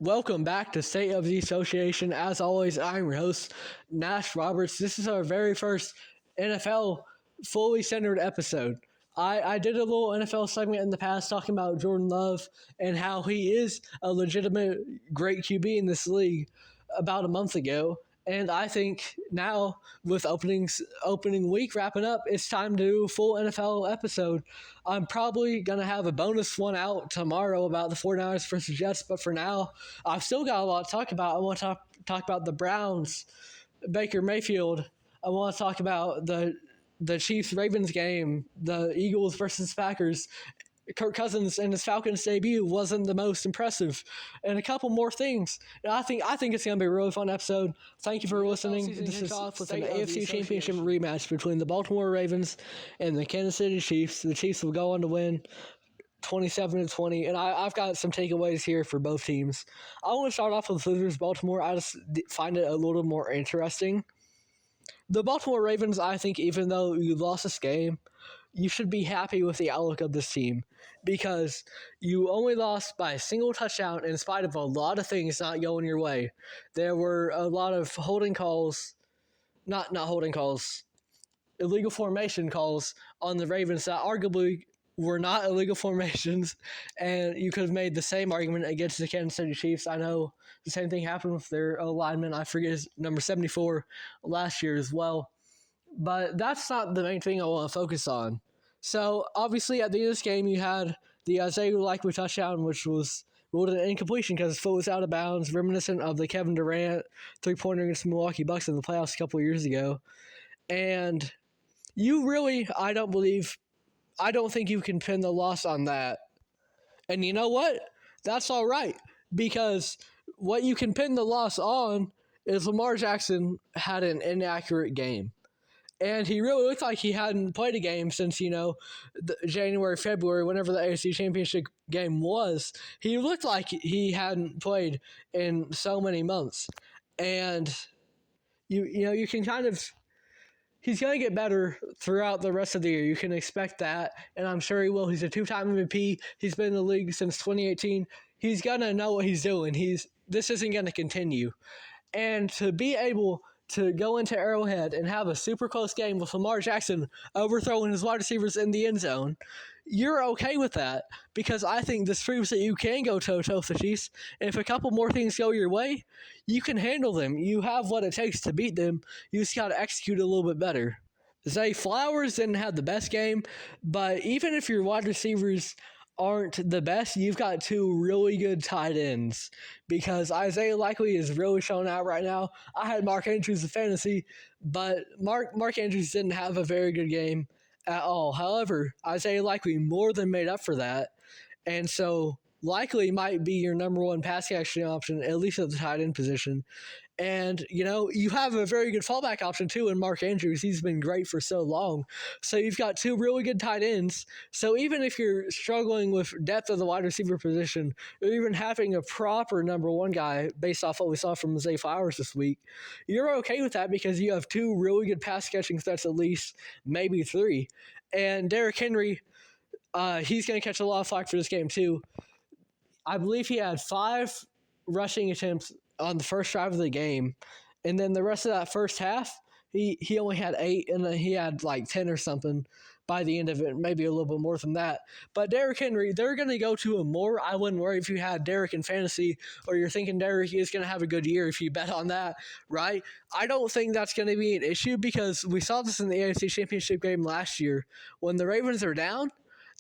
Welcome back to State of the Association. As always, I'm your host, Nash Roberts. This is our very first NFL fully centered episode. I did a little NFL segment in the past talking about Jordan Love and how he is a legitimate great QB in this league about a month ago. And I think now, with opening week wrapping up, it's time to do a full NFL episode. I'm probably going to have a bonus one out tomorrow about the 49ers versus Jets, but for now, I've still got a lot to talk about. I want to talk about the Browns, Baker Mayfield. I want to talk about the Chiefs-Ravens game, the Eagles versus Packers. Kirk Cousins and his Falcons debut wasn't the most impressive, and a couple more things. And I think it's going to be a really fun episode. Thank you for listening. This is off with an AFC Championship rematch between the Baltimore Ravens and the Kansas City Chiefs. The Chiefs will go on to win 27-20, and I've got some takeaways here for both teams. I want to start off with losers Baltimore. I just find it a little more interesting. The Baltimore Ravens, I think, even though you lost this game, you should be happy with the outlook of this team because you only lost by a single touchdown in spite of a lot of things not going your way. There were a lot of holding calls, not holding calls, illegal formation calls on the Ravens that arguably were not illegal formations, and you could have made the same argument against the Kansas City Chiefs. I know the same thing happened with their lineman. I forget his number 74 last year as well. But that's not the main thing I want to focus on. So, obviously, at the end of this game, you had the Isaiah Likely touchdown, which was ruled an incompletion because his foot was out of bounds, reminiscent of the Kevin Durant three-pointer against the Milwaukee Bucks in the playoffs a couple of years ago. And you really, I don't think you can pin the loss on that. And you know what? That's all right, because what you can pin the loss on is Lamar Jackson had an inaccurate game. And he really looked like he hadn't played a game since, January, February, whenever the AFC Championship game was. He looked like he hadn't played in so many months. And, you can kind of... He's going to get better throughout the rest of the year. You can expect that, and I'm sure he will. He's a two-time MVP. He's been in the league since 2018. He's going to know what he's doing. This isn't going to continue. And to be able to go into Arrowhead and have a super close game with Lamar Jackson overthrowing his wide receivers in the end zone, you're okay with that because I think this proves that you can go toe-to-toe with the Chiefs. And if a couple more things go your way, you can handle them. You have what it takes to beat them. You just got to execute a little bit better. Zay Flowers didn't have the best game, but even if your wide receivers aren't the best, you've got two really good tight ends because Isaiah Likely is really showing out right now. I had Mark Andrews in fantasy, but Mark Andrews didn't have a very good game at all. However, Isaiah Likely more than made up for that, and so Likely might be your number one pass catching option, at least at the tight end position. And, you have a very good fallback option, too, in Mark Andrews. He's been great for so long. So you've got two really good tight ends. So even if you're struggling with depth of the wide receiver position, or even having a proper number one guy based off what we saw from Zay Flowers this week, you're okay with that because you have two really good pass-catching threats at least, maybe three. And Derrick Henry, he's going to catch a lot of flack for this game, too. I believe he had 5 rushing attempts on the first drive of the game, and then the rest of that first half, he only had 8, and then he had like 10 or something by the end of it, maybe a little bit more than that. But Derrick Henry, they're going to go to him more. I wouldn't worry if you had Derrick in fantasy or you're thinking Derrick is going to have a good year if you bet on that, right? I don't think that's going to be an issue because we saw this in the AFC Championship game last year. When the Ravens are down,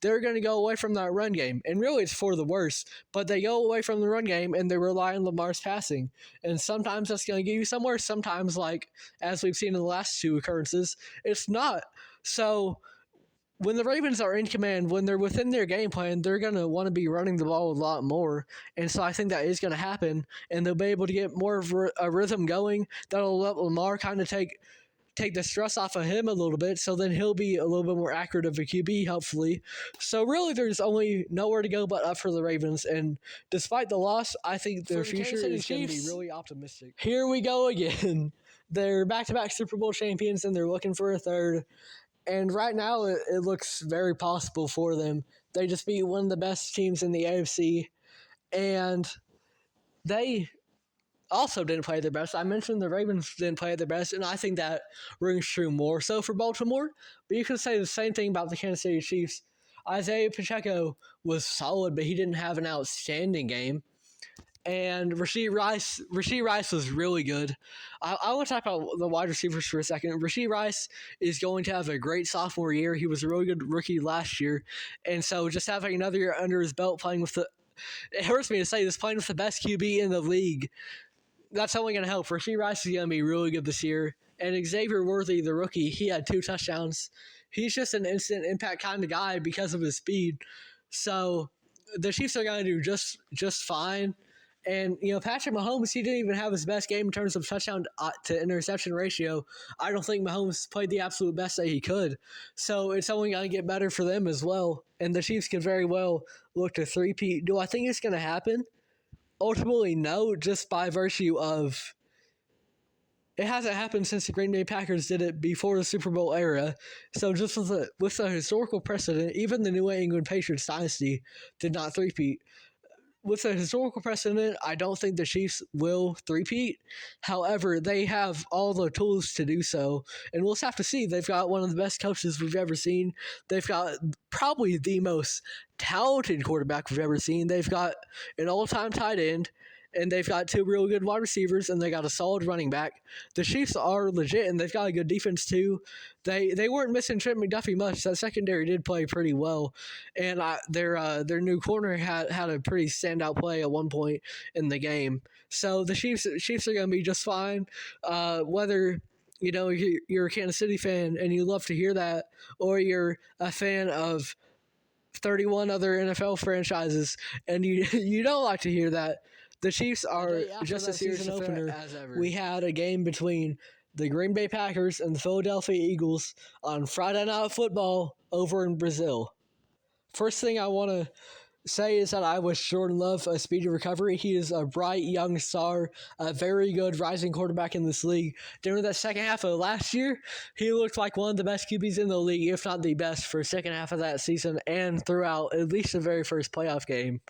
they're going to go away from that run game. And really, it's for the worse. But they go away from the run game, and they rely on Lamar's passing. And sometimes that's going to get you somewhere. Sometimes, like as we've seen in the last 2 occurrences, it's not. So when the Ravens are in command, when they're within their game plan, they're going to want to be running the ball a lot more. And so I think that is going to happen. And they'll be able to get more of a rhythm going. That'll let Lamar kind of take the stress off of him a little bit, so then he'll be a little bit more accurate of a QB, hopefully. So really, there's only nowhere to go but up for the Ravens, and despite the loss, I think their future is going to be really optimistic. Here we go again. They're back-to-back Super Bowl champions, and they're looking for a third, and right now it looks very possible for them. They just beat one of the best teams in the AFC, and they also didn't play their best. I mentioned the Ravens didn't play their best, and I think that rings true more so for Baltimore. But you can say the same thing about the Kansas City Chiefs. Isaiah Pacheco was solid, but he didn't have an outstanding game. And Rashee Rice was really good. I want to talk about the wide receivers for a second. Rashee Rice is going to have a great sophomore year. He was a really good rookie last year. And so just having another year under his belt playing with it hurts me to say this, playing with the best QB in the league, that's only going to help. Rashee Rice is going to be really good this year. And Xavier Worthy, the rookie, he had 2 touchdowns. He's just an instant impact kind of guy because of his speed. So the Chiefs are going to do just fine. And, Patrick Mahomes, he didn't even have his best game in terms of touchdown to interception ratio. I don't think Mahomes played the absolute best that he could. So it's only going to get better for them as well. And the Chiefs could very well look to three-peat. Do I think it's going to happen? Ultimately, no, just by virtue of it hasn't happened since the Green Bay Packers did it before the Super Bowl era. So just with the historical precedent, even the New England Patriots dynasty did not three-peat. With the historical precedent, I don't think the Chiefs will three-peat. However, they have all the tools to do so, and we'll just have to see. They've got one of the best coaches we've ever seen. They've got probably the most talented quarterback we've ever seen. They've got an all-time tight end, and they've got 2 real good wide receivers, and they got a solid running back. The Chiefs are legit, and they've got a good defense too. They weren't missing Trent McDuffie much. That secondary did play pretty well, and their new corner had a pretty standout play at one point in the game. So the Chiefs are going to be just fine. Whether you're a Kansas City fan and you love to hear that, or you're a fan of 31 other NFL franchises and you don't like to hear that. The Chiefs are just a season opener as ever. We had a game between the Green Bay Packers and the Philadelphia Eagles on Friday Night Football over in Brazil. First thing I want to say is that I wish Jordan Love a speedy recovery. He is a bright young star, a very good rising quarterback in this league. During that second half of last year, he looked like one of the best QBs in the league, if not the best, for the second half of that season and throughout at least the very first playoff game.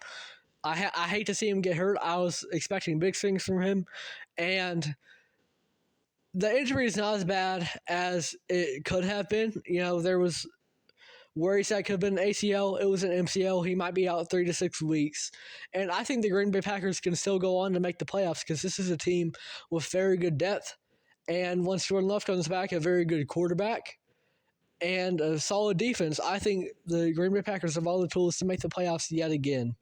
I hate to see him get hurt. I was expecting big things from him, and the injury is not as bad as it could have been. There was worries that could have been an ACL. It was an MCL. He might be out 3 to 6 weeks. And I think the Green Bay Packers can still go on to make the playoffs because this is a team with very good depth. And once Jordan Love comes back, a very good quarterback and a solid defense, I think the Green Bay Packers have all the tools to make the playoffs yet again.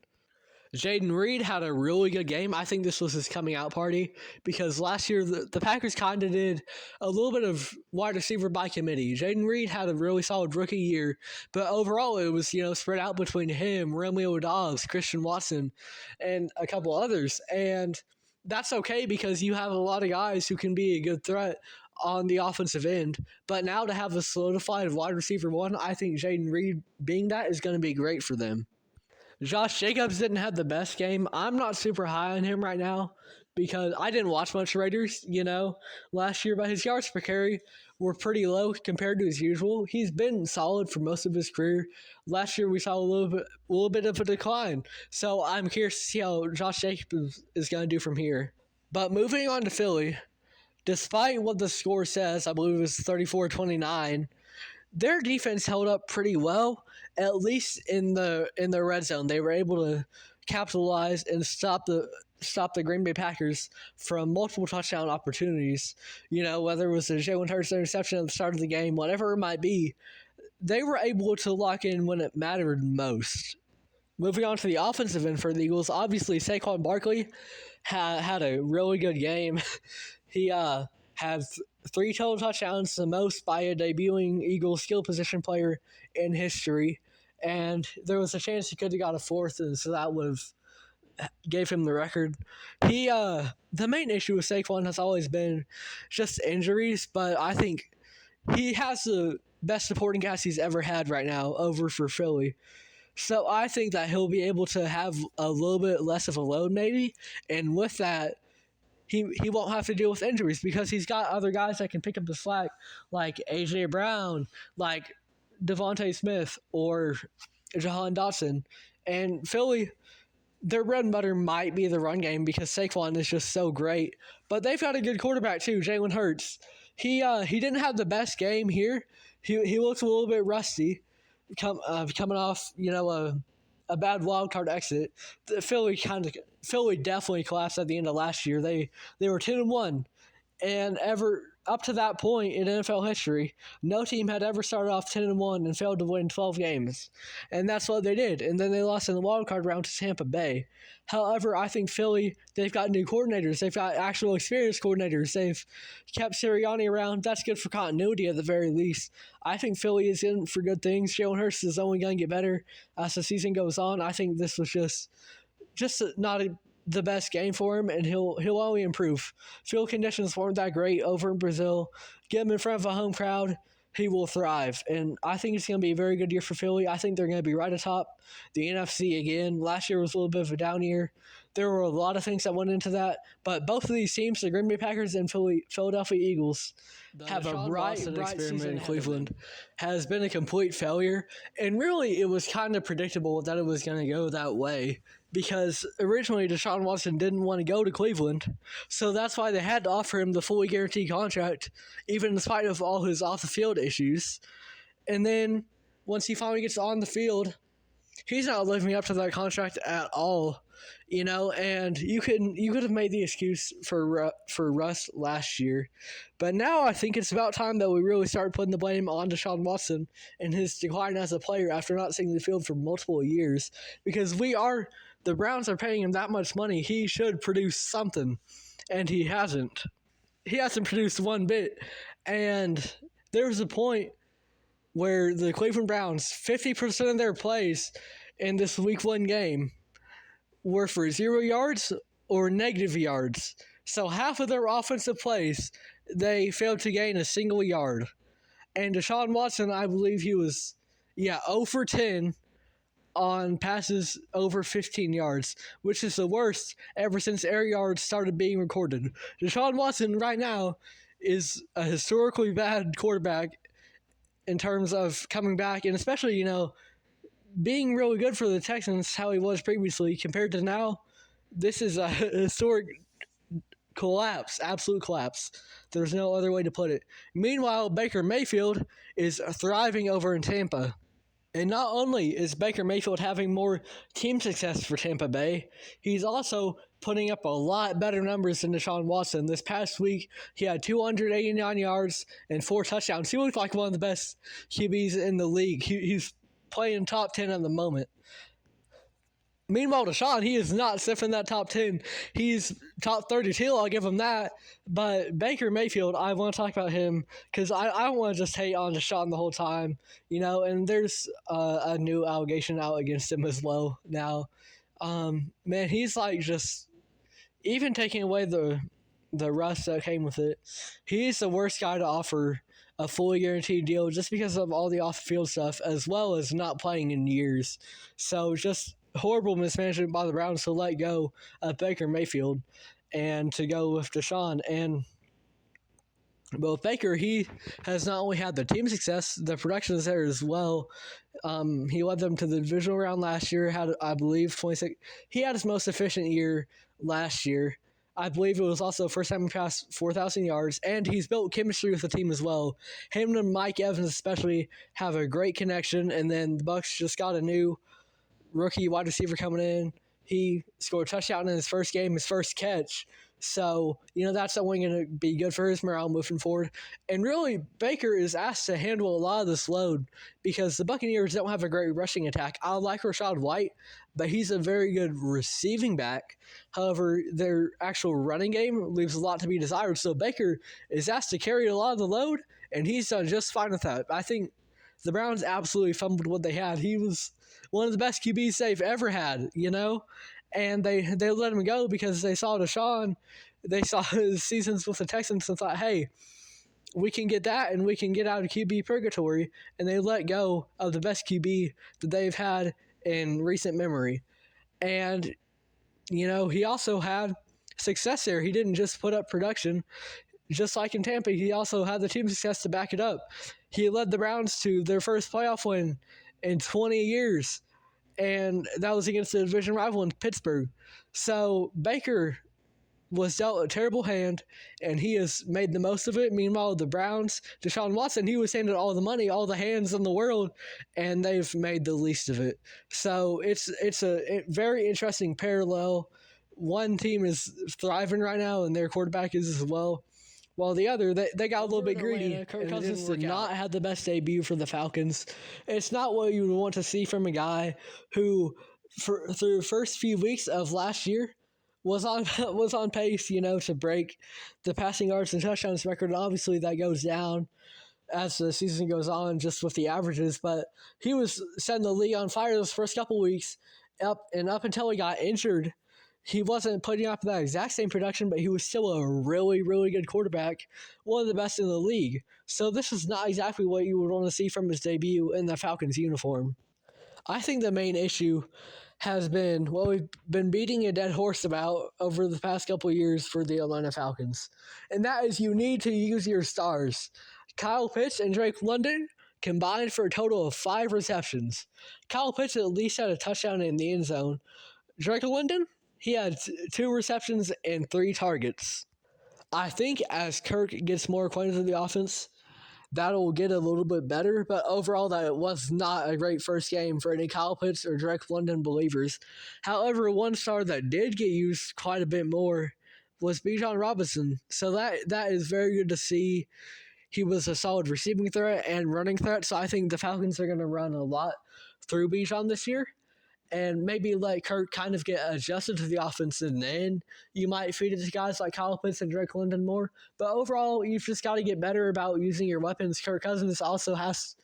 Jayden Reed had a really good game. I think this was his coming out party because last year the Packers kind of did a little bit of wide receiver by committee. Jayden Reed had a really solid rookie year, but overall it was spread out between him, Romeo Dobbs, Christian Watson, and a couple others. And that's okay because you have a lot of guys who can be a good threat on the offensive end. But now to have a solidified wide receiver one, I think Jayden Reed being that is going to be great for them. Josh Jacobs didn't have the best game. I'm not super high on him right now because I didn't watch much Raiders, last year, but his yards per carry were pretty low compared to his usual. He's been solid for most of his career. Last year, we saw a little bit of a decline. So I'm curious to see how Josh Jacobs is going to do from here. But moving on to Philly, despite what the score says, I believe it was 34-29, their defense held up pretty well, at least in the red zone. They were able to capitalize and stop the Green Bay Packers from multiple touchdown opportunities. Whether it was a Jalen Hurts interception at the start of the game, whatever it might be, they were able to lock in when it mattered most. Moving on to the offensive end for the Eagles, obviously Saquon Barkley had a really good game. He had 3 total touchdowns, the most by a debuting Eagles skill position player in history. And there was a chance he could have got a 4th, and so that would have gave him the record. The main issue with Saquon has always been just injuries, but I think he has the best supporting cast he's ever had right now over for Philly. So I think that he'll be able to have a little bit less of a load maybe, and with that, he won't have to deal with injuries because he's got other guys that can pick up the slack, like A.J. Brown, like Devontae Smith, or Jahan Dotson. And Philly, their bread and butter might be the run game because Saquon is just so great. But they've got a good quarterback too, Jalen Hurts. He didn't have the best game here. He looks a little bit rusty, coming off a bad wild card exit. Philly definitely collapsed at the end of last year. They were 10-1, and ever up to that point in NFL history, no team had ever started off 10-1 and failed to win 12 games, and that's what they did. And then they lost in the wild card round to Tampa Bay. However, I think Philly, they've got new coordinators. They've got actual experienced coordinators. They've kept Sirianni around. That's good for continuity at the very least. I think Philly is in for good things. Jalen Hurts is only going to get better as the season goes on. I think this was just not the best game for him, and he'll only improve. Field conditions weren't that great over in Brazil. Get him in front of a home crowd, he will thrive. And I think it's going to be a very good year for Philly. I think they're going to be right atop the NFC again. Last year was a little bit of a down year. There were a lot of things that went into that, but both of these teams, the Green Bay Packers and Philadelphia Eagles, have a bright season in Cleveland. Has been a complete failure, and really it was kind of predictable that it was going to go that way because originally Deshaun Watson didn't want to go to Cleveland, so that's why they had to offer him the fully guaranteed contract, even in spite of all his off-the-field issues. And then once he finally gets on the field, he's not living up to that contract at all. And you could have made the excuse for Russ last year, but now I think it's about time that we really start putting the blame on Deshaun Watson and his decline as a player after not seeing the field for multiple years. Because the Browns are paying him that much money, he should produce something, and he hasn't. He hasn't produced one bit, and there was a point where the Cleveland Browns, 50% of their plays in this Week 1 game were for 0 yards or negative yards. So half of their offensive plays, they failed to gain a single yard. And Deshaun Watson, I believe he was, 0 for 10 on passes over 15 yards, which is the worst ever since air yards started being recorded. Deshaun Watson right now is a historically bad quarterback in terms of coming back, and especially, being really good for the Texans, how he was previously compared to now. This is a historic collapse, absolute collapse. There's no other way to put it. Meanwhile, Baker Mayfield is thriving over in Tampa. And not only is Baker Mayfield having more team success for Tampa Bay, he's also putting up a lot better numbers than Deshaun Watson. This past week, he had 289 yards and 4 touchdowns. He looked like one of the best QBs in the league. He's playing top 10 at the moment. Meanwhile, Deshaun, he is not sniffing that top 10. He's top 32, I'll give him that. But Baker Mayfield, I want to talk about him because I don't want to just hate on Deshaun the whole time, and there's a new allegation out against him as well now. Man, he's like just, even taking away the rust that came with it, he's the worst guy to offer a fully guaranteed deal just because of all the off-field stuff, as well as not playing in years. So just horrible mismanagement by the Browns to let go of Baker Mayfield and to go with Deshaun. And with Baker, he has not only had the team success, the production is there as well. He led them to the divisional round last year, had, I believe, 26. He had his most efficient year last year. I believe it was also the first time he passed 4,000 yards, and he's built chemistry with the team as well. Him and Mike Evans especially have a great connection, and then the Bucs just got a new rookie wide receiver coming in. He scored a touchdown in his first game, his first catch. So, that's only going to be good for his morale moving forward. And really, Baker is asked to handle a lot of this load because the Buccaneers don't have a great rushing attack. I like Rachaad White, but he's a very good receiving back. However, their actual running game leaves a lot to be desired. So Baker is asked to carry a lot of the load, and he's done just fine with that. I think the Browns absolutely fumbled what they had. He was one of the best QBs they've ever had, and they let him go because they saw Deshaun. They saw his seasons with the Texans and thought, hey, we can get that and we can get out of QB purgatory, and they let go of the best QB that they've had in recent memory. And, he also had success there. He didn't just put up production. Just like in Tampa, he also had the team success to back it up. He led the Browns to their first playoff win in 20 years. and that was against the division rival in Pittsburgh. So Baker was dealt a terrible hand, and he has made the most of it. Meanwhile, the Browns, Deshaun Watson, he was handed all the money, all the hands in the world, and they've made the least of it. So it's a very interesting parallel. One team is thriving right now, and their quarterback is as well. While the other, they got a little bit greedy. Kirk Cousins did not have the best debut for the Falcons. It's not what you would want to see from a guy who, through the first few weeks of last year, was on pace, to break the passing yards and touchdowns record. And obviously, that goes down as the season goes on, just with the averages. But he was setting the league on fire those first couple weeks, up until he got injured. He wasn't putting up that exact same production, but he was still a really, really good quarterback, one of the best in the league. So this is not exactly what you would want to see from his debut in the Falcons uniform. I think the main issue has been what we've been beating a dead horse about over the past couple of years for the Atlanta Falcons, and that is you need to use your stars. Kyle Pitts and Drake London combined for a total of 5 receptions. Kyle Pitts at least had a touchdown in the end zone. Drake London, he had 2 receptions and 3 targets. I think as Kirk gets more acquainted with the offense, that'll get a little bit better, but overall that was not a great first game for any Kyle Pitts or Drake London believers. However, one star that did get used quite a bit more was Bijan Robinson, so that is very good to see. He was a solid receiving threat and running threat, so I think the Falcons are going to run a lot through Bijan this year, and maybe let Kirk kind of get adjusted to the offense, and then you might feed it to guys like Kyle Pitts and Drake London more. But overall, you've just got to get better about using your weapons. Kirk Cousins also has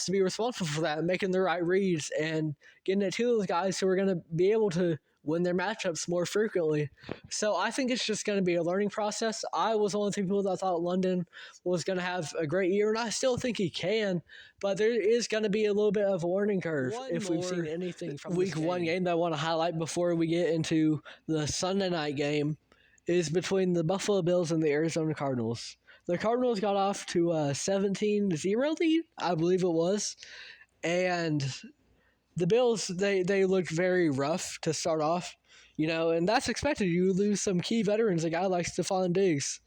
to be responsible for that, making the right reads and getting it to those guys who are going to be able to win their matchups more frequently. So I think it's just going to be a learning process. I was one of the people that thought London was going to have a great year, and I still think he can, but there is going to be a little bit of a learning curve if we've seen anything from Week 1 game that I want to highlight before we get into the Sunday night game is between the Buffalo Bills and the Arizona Cardinals. The Cardinals got off to a 17-0 lead, I believe it was, and the Bills, they looked very rough to start off, and that's expected. You lose some key veterans, a guy like Stephon Diggs.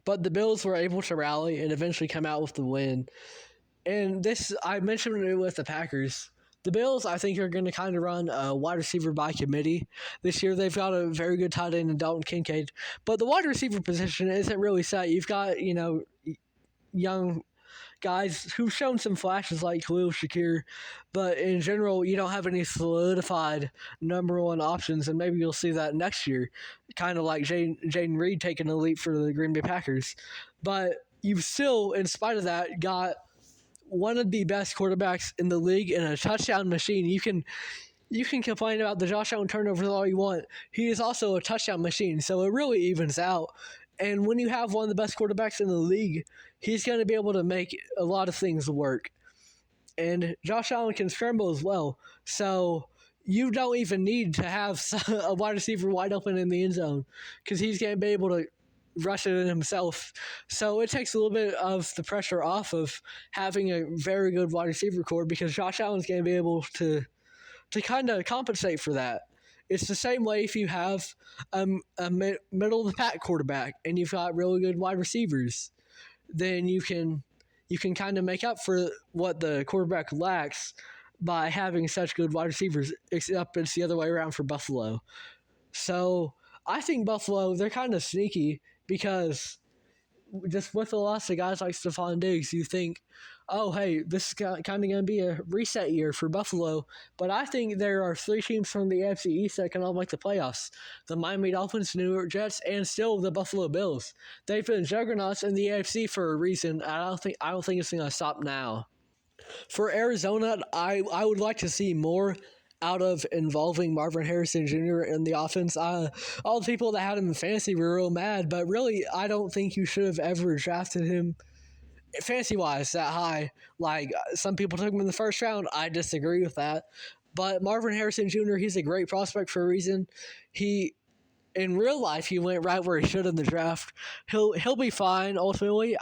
But the Bills were able to rally and eventually come out with the win. And this, I mentioned it with the Packers. The Bills, I think, are going to kind of run a wide receiver by committee. This year, they've got a very good tight end in Dalton Kincaid. But the wide receiver position isn't really set. You've got, young guys who've shown some flashes like Khalil Shakir, but in general, you don't have any solidified number 1 options, and maybe you'll see that next year, kind of like Jayden Reed taking a leap for the Green Bay Packers. But you've still, in spite of that, got one of the best quarterbacks in the league and a touchdown machine. You can complain about the Josh Allen turnovers all you want. He is also a touchdown machine, so it really evens out. And when you have one of the best quarterbacks in the league, he's going to be able to make a lot of things work. And Josh Allen can scramble as well. So you don't even need to have a wide receiver wide open in the end zone because he's going to be able to rush it in himself. So it takes a little bit of the pressure off of having a very good wide receiver core because Josh Allen's going to be able to kind of compensate for that. It's the same way if you have a middle-of-the-pack quarterback and you've got really good wide receivers, then you can kind of make up for what the quarterback lacks by having such good wide receivers, except it's the other way around for Buffalo. So I think Buffalo, they're kind of sneaky because just with the loss of guys like Stephon Diggs, you think, oh, hey, this is kind of going to be a reset year for Buffalo. But I think there are 3 teams from the AFC East that can all make the playoffs. The Miami Dolphins, New York Jets, and still the Buffalo Bills. They've been juggernauts in the AFC for a reason. I don't think it's going to stop now. For Arizona, I would like to see more out of involving Marvin Harrison Jr. in the offense. All the people that had him in fantasy were real mad, but really, I don't think you should have ever drafted him fantasy-wise that high. Like, some people took him in the first round. I disagree with that. But Marvin Harrison Jr., he's a great prospect for a reason. In real life, he went right where he should in the draft. He'll be fine, ultimately.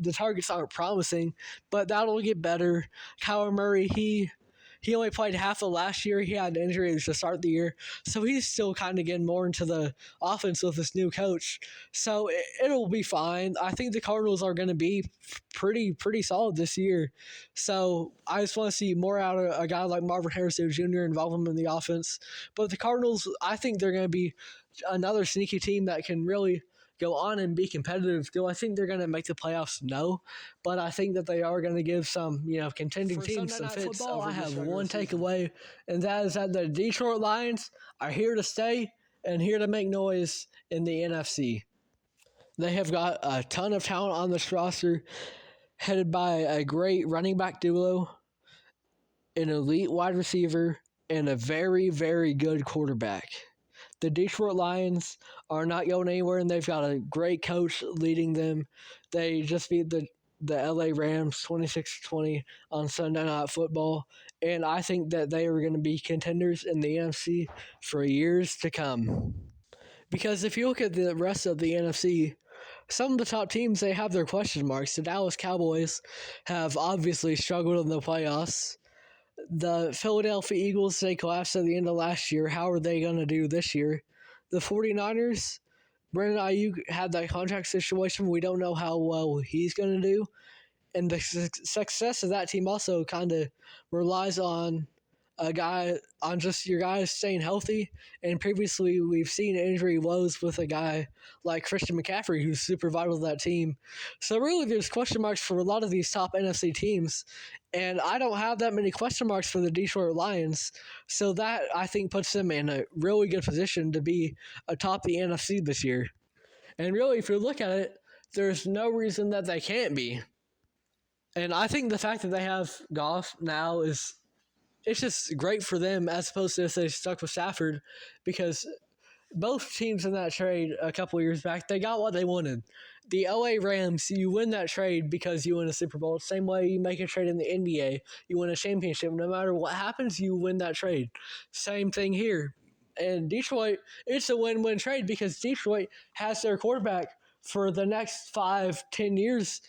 The targets aren't promising, but that'll get better. Kyler Murray, he only played half of last year. He had injuries to start the year, so he's still kind of getting more into the offense with this new coach. So it'll be fine. I think the Cardinals are going to be pretty solid this year. So I just want to see more out of a guy like Marvin Harrison Jr. involve him in the offense. But the Cardinals, I think they're going to be another sneaky team that can really go on and be competitive. Do I think they're going to make the playoffs? No, but I think that they are going to give some, contending teams some fits. Football, I have one takeaway, and that is that the Detroit Lions are here to stay and here to make noise in the NFC. They have got a ton of talent on this roster, headed by a great running back duo, an elite wide receiver, and a very, very good quarterback. The Detroit Lions are not going anywhere, and they've got a great coach leading them. They just beat the LA Rams 26-20 on Sunday Night Football, and I think that they are going to be contenders in the NFC for years to come. Because if you look at the rest of the NFC, some of the top teams, they have their question marks. The Dallas Cowboys have obviously struggled in the playoffs. The Philadelphia Eagles, they collapsed at the end of last year. How are they going to do this year? The 49ers, Brandon Ayuk had that contract situation. We don't know how well he's going to do. And the success of that team also kind of relies on just your guys staying healthy. And previously, we've seen injury woes with a guy like Christian McCaffrey, who's super vital to that team. So really, there's question marks for a lot of these top NFC teams. And I don't have that many question marks for the Detroit Lions. So that, I think, puts them in a really good position to be atop the NFC this year. And really, if you look at it, there's no reason that they can't be. And I think the fact that they have Goff now it's just great for them as opposed to if they stuck with Stafford, because both teams in that trade a couple of years back, they got what they wanted. The LA Rams, you win that trade because you win a Super Bowl. Same way you make a trade in the NBA, you win a championship. No matter what happens, you win that trade. Same thing here. And Detroit, it's a win-win trade because Detroit has their quarterback for the next 5-10 years.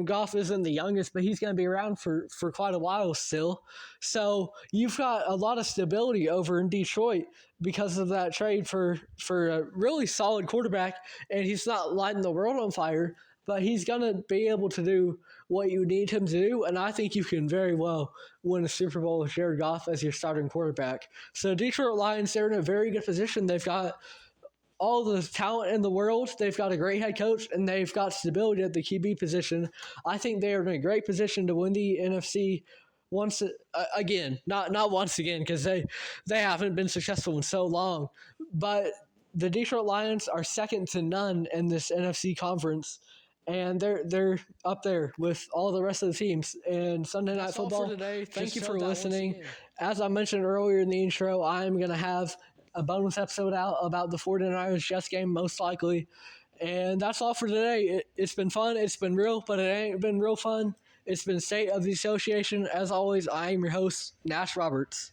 Goff isn't the youngest, but he's going to be around for quite a while still. So you've got a lot of stability over in Detroit because of that trade for a really solid quarterback, and he's not lighting the world on fire, but he's going to be able to do what you need him to do, and I think you can very well win a Super Bowl with Jared Goff as your starting quarterback. So Detroit Lions, they're in a very good position. They've got all the talent in the world. They've got a great head coach, and they've got stability at the QB position. I think they are in a great position to win the NFC once again. Not once again, because they haven't been successful in so long. But the Detroit Lions are second to none in this NFC conference, and they're up there with all the rest of the teams. And Sunday Night Football, for today. Thank you for listening. As I mentioned earlier in the intro, I'm going to have a bonus episode out about the 49ers Jets game, most likely. And that's all for today. It's been fun. It's been real, but it ain't been real fun. It's been State of the Association. As always, I am your host, Nash Roberts.